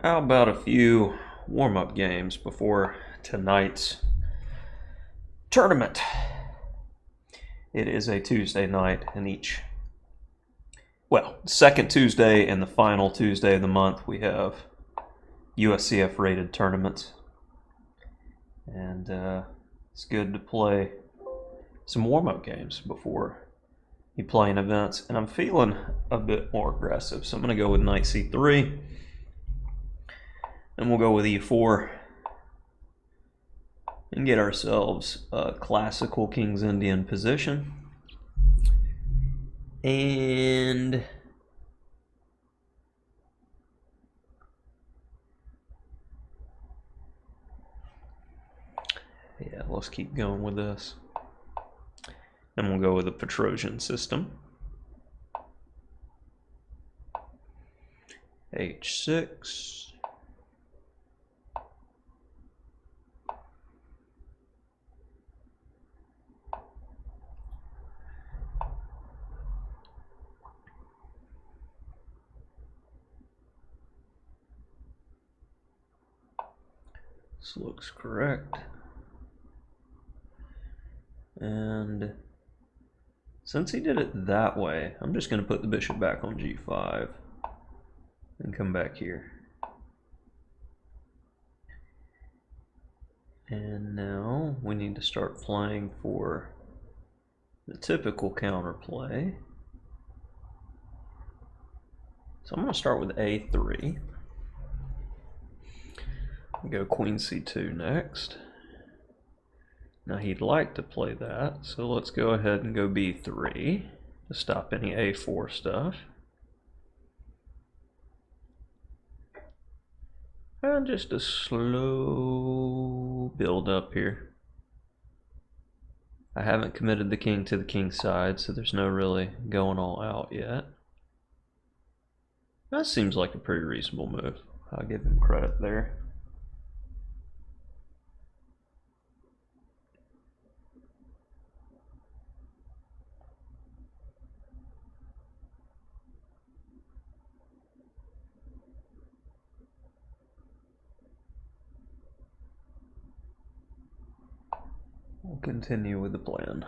How about a few warm-up games before tonight's tournament? It is a Tuesday night, and second Tuesday and the final Tuesday of the month, we have USCF rated tournaments. And it's good to play some warm-up games before you play in events. And I'm feeling a bit more aggressive, so I'm going to go with knight c3. And we'll go with e4 and get ourselves a classical King's Indian position. And yeah, let's keep going with this. And we'll go with the Petrosian system. h6. This looks correct. And since he did it that way, I'm just going to put the bishop back on g5 and come back here. And now we need to start playing for the typical counterplay. So I'm going to start with a3. Go queen c2 next. Now he'd like to play that, so let's go ahead and go b3 to stop any a4 stuff. And just a slow build up here. I haven't committed the king to the king side, so there's no really going all out yet. That seems like a pretty reasonable move. I'll give him credit there. We'll continue with the plan.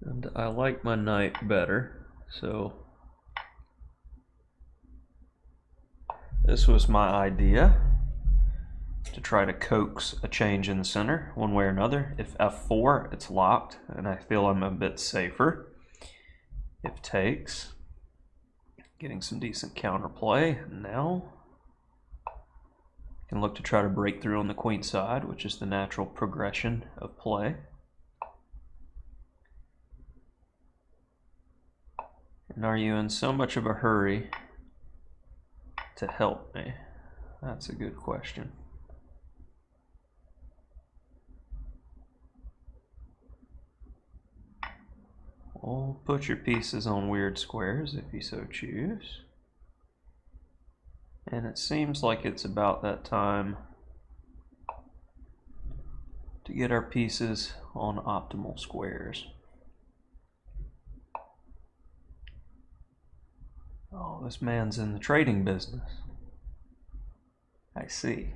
And I like my knight better, so this was my idea, to try to coax a change in the center one way or another. If f4, it's locked, and I feel I'm a bit safer. If takes, getting some decent counterplay. Now I can look to try to break through on the queen side, which is the natural progression of play. And are you in so much of a hurry to help me? That's a good question. Well, put your pieces on weird squares if you so choose. And it seems like it's about that time to get our pieces on optimal squares. Oh, this man's in the trading business. I see.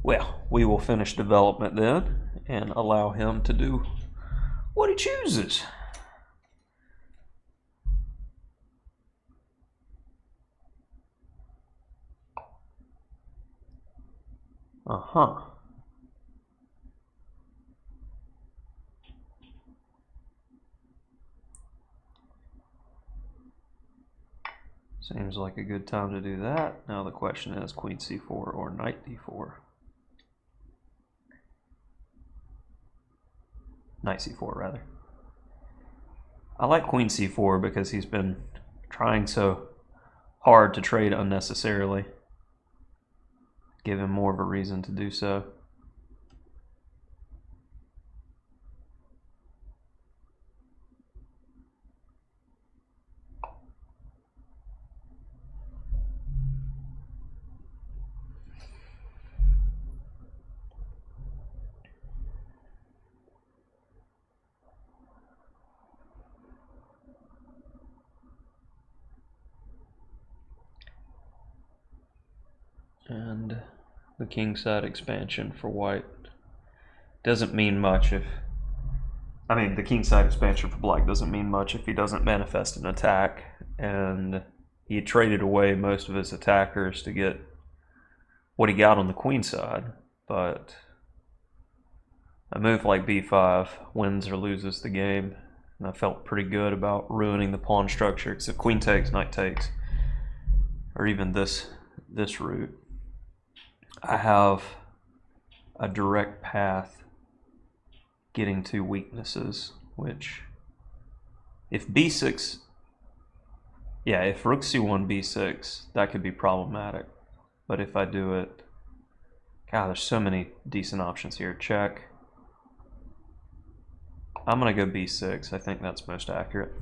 Well, we will finish development then and allow him to do what he chooses. Seems like a good time to do that. Now the question is queen c4 or knight d4. Knight c4 rather. I like queen c4 because he's been trying so hard to trade unnecessarily. Give him more of a reason to do so. And the kingside expansion for white doesn't mean much if... I mean, the kingside expansion for black doesn't mean much if he doesn't manifest an attack, and he traded away most of his attackers to get what he got on the queen side, but a move like b5 wins or loses the game, and I felt pretty good about ruining the pawn structure, because if queen takes, knight takes, or even this route, I have a direct path getting to weaknesses, which if b6, yeah, if rook c1 b6, that could be problematic. But if I do it, God, there's so many decent options here. Check. I'm gonna go b6. I think that's most accurate.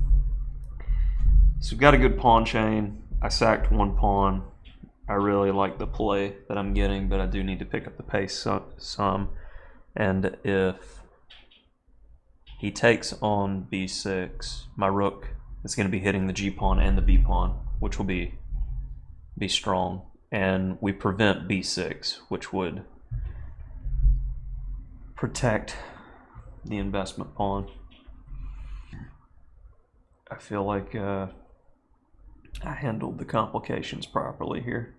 So we've got a good pawn chain. I sacked one pawn. I really like the play that I'm getting, but I do need to pick up the pace some. And if he takes on b6, my rook is going to be hitting the g pawn and the b pawn, which will be strong. And we prevent b6, which would protect the investment pawn. I feel like I handled the complications properly here.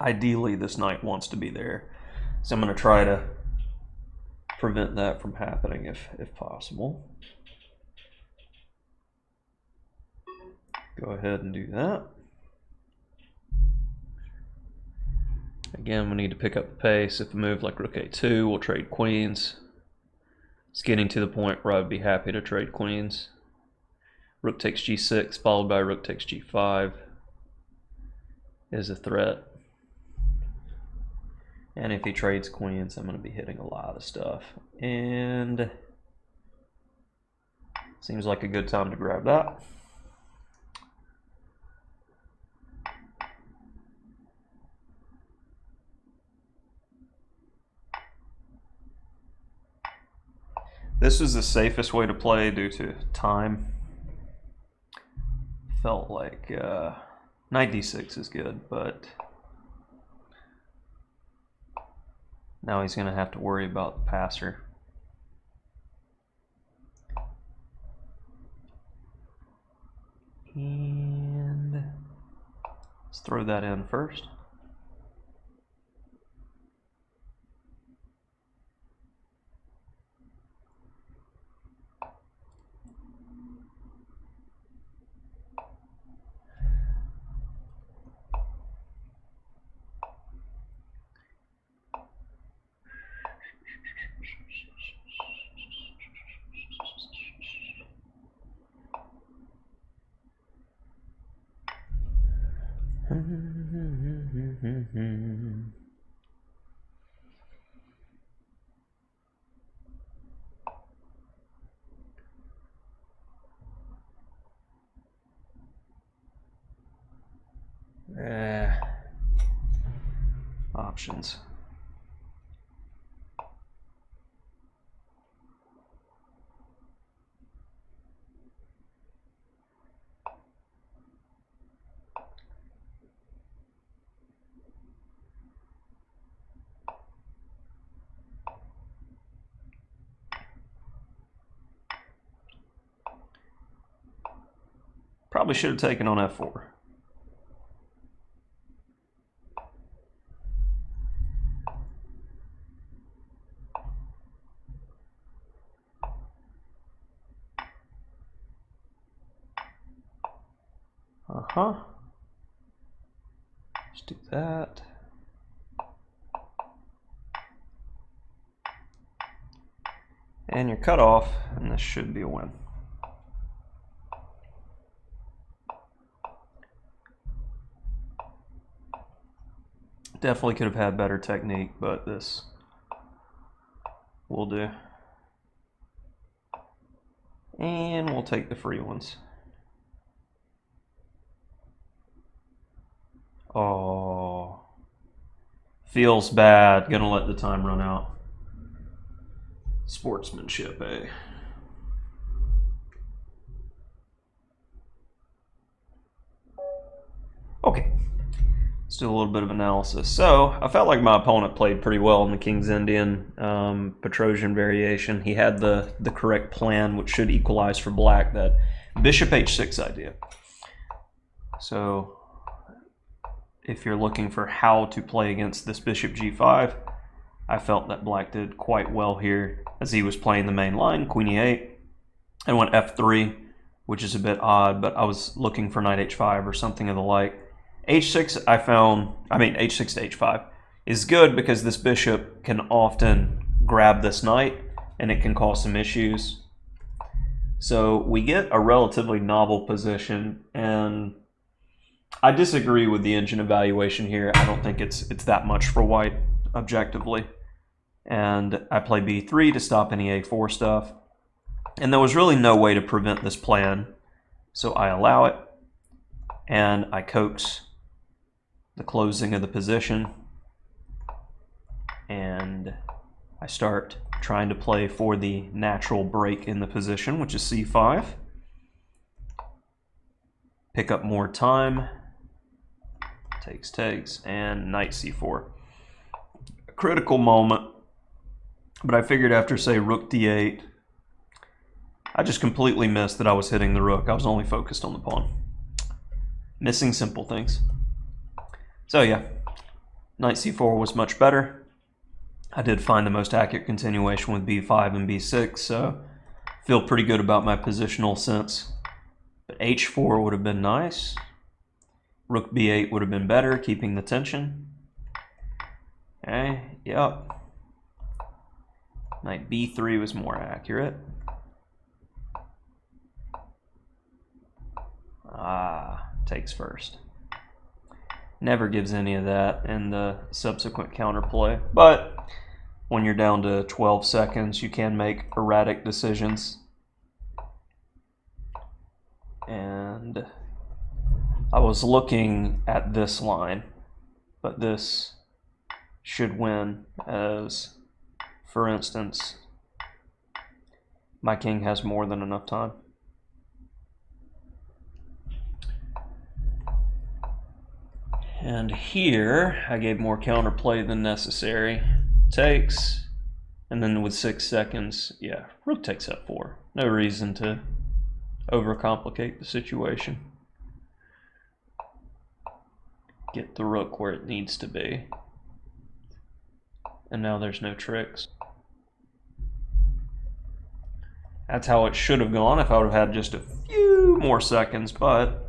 Ideally, this knight wants to be there, so I'm going to try to prevent that from happening if possible. Go ahead and do that. Again, we need to pick up the pace. If a move like rook a2, we'll trade queens. It's getting to the point where I'd be happy to trade queens. Rook takes g6, followed by rook takes g5 is a threat. And if he trades queens, I'm going to be hitting a lot of stuff. And seems like a good time to grab that. This is the safest way to play due to time. Felt like knight d6 is good, but now he's going to have to worry about the passer. And let's throw that in first. Options. Probably should have taken on f4. Let's do that. And you're cut off, and this should be a win. Definitely could have had better technique, but this will do. And we'll take the free ones. Oh, feels bad. Gonna let the time run out. Sportsmanship, eh? Okay, let's do a little bit of analysis. So I felt like my opponent played pretty well in the King's Indian Petrosian variation. He had the correct plan, which should equalize for black, that bishop h6 idea. So if you're looking for how to play against this bishop g5, I felt that black did quite well here as he was playing the main line, queen e8, and went f3, which is a bit odd, but I was looking for knight h5 or something of the like. h6 h6 to h5 is good because this bishop can often grab this knight and it can cause some issues. So we get a relatively novel position, and I disagree with the engine evaluation here. I don't think it's that much for white objectively. And I play b3 to stop any a4 stuff. And there was really no way to prevent this plan. So I allow it, and I coax the closing of the position. And I start trying to play for the natural break in the position, which is c5. Pick up more time. Takes, and knight c4. A critical moment, but I figured after, say, rook d8, I just completely missed that I was hitting the rook. I was only focused on the pawn. Missing simple things. So yeah, knight c4 was much better. I did find the most accurate continuation with b5 and b6, so I feel pretty good about my positional sense. But h4 would have been nice. Rook b8 would have been better, keeping the tension. Okay, yep. Knight b3 was more accurate. Takes first. Never gives any of that in the subsequent counterplay. But when you're down to 12 seconds, you can make erratic decisions. And I was looking at this line, but this should win as, for instance, my king has more than enough time. And here, I gave more counterplay than necessary. Takes, and then with 6 seconds, yeah, rook takes f4. No reason to overcomplicate the situation. Get the rook where it needs to be. And now there's no tricks. That's how it should have gone if I would have had just a few more seconds, but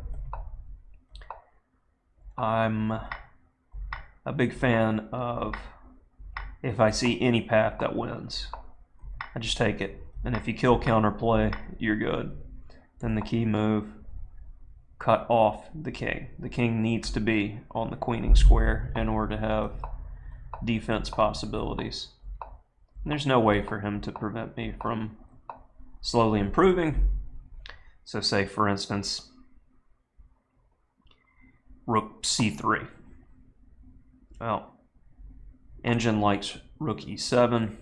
I'm a big fan of, if I see any path that wins, I just take it. And if you kill counterplay, you're good. Then the key move, cut off the king. The king needs to be on the queening square in order to have defense possibilities. And there's no way for him to prevent me from slowly improving. So say, for instance, rook c3. Well, engine likes rook e7,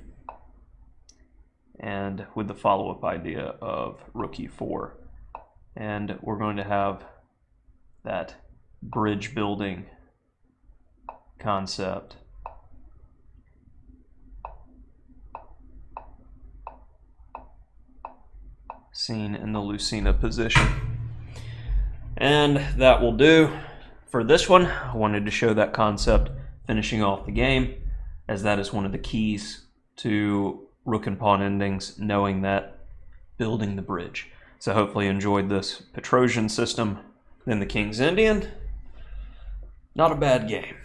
and with the follow-up idea of rook e4. And we're going to have that bridge building concept. Seen in the Lucena position. And that will do for this one. I wanted to show that concept finishing off the game, as that is one of the keys to rook and pawn endings, knowing that, building the bridge. So hopefully you enjoyed this Petrosian system. Then the King's Indian. Not a bad game.